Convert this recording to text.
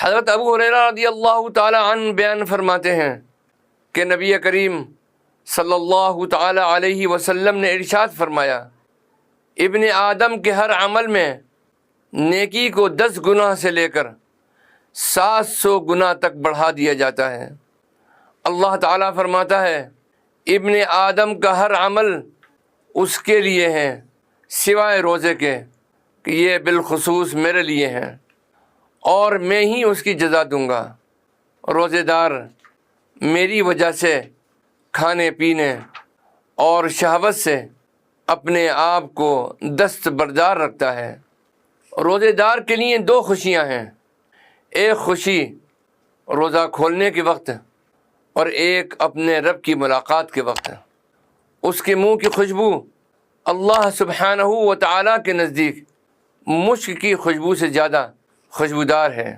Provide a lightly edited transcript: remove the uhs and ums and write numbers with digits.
حضرت ابو ہریرہ رضی اللہ تعالی عنہ بیان فرماتے ہیں کہ نبی کریم صلی اللہ تعالی علیہ وسلم نے ارشاد فرمایا، ابن آدم کے ہر عمل میں نیکی کو 10 گناہ سے لے کر 700 گناہ تک بڑھا دیا جاتا ہے۔ اللہ تعالیٰ فرماتا ہے، ابن آدم کا ہر عمل اس کے لیے ہے سوائے روزے کے، کہ یہ بالخصوص میرے لیے ہیں اور میں ہی اس کی جزا دوں گا۔ روزے دار میری وجہ سے کھانے پینے اور شہوت سے اپنے آپ کو دستبردار رکھتا ہے۔ روزے دار کے لیے 2 خوشیاں ہیں، ایک خوشی روزہ کھولنے کے وقت اور ایک اپنے رب کی ملاقات کے وقت۔ اس کے منہ کی خوشبو اللہ سبحانہ و تعالیٰ کے نزدیک مشک کی خوشبو سے زیادہ خوشبودار ہے۔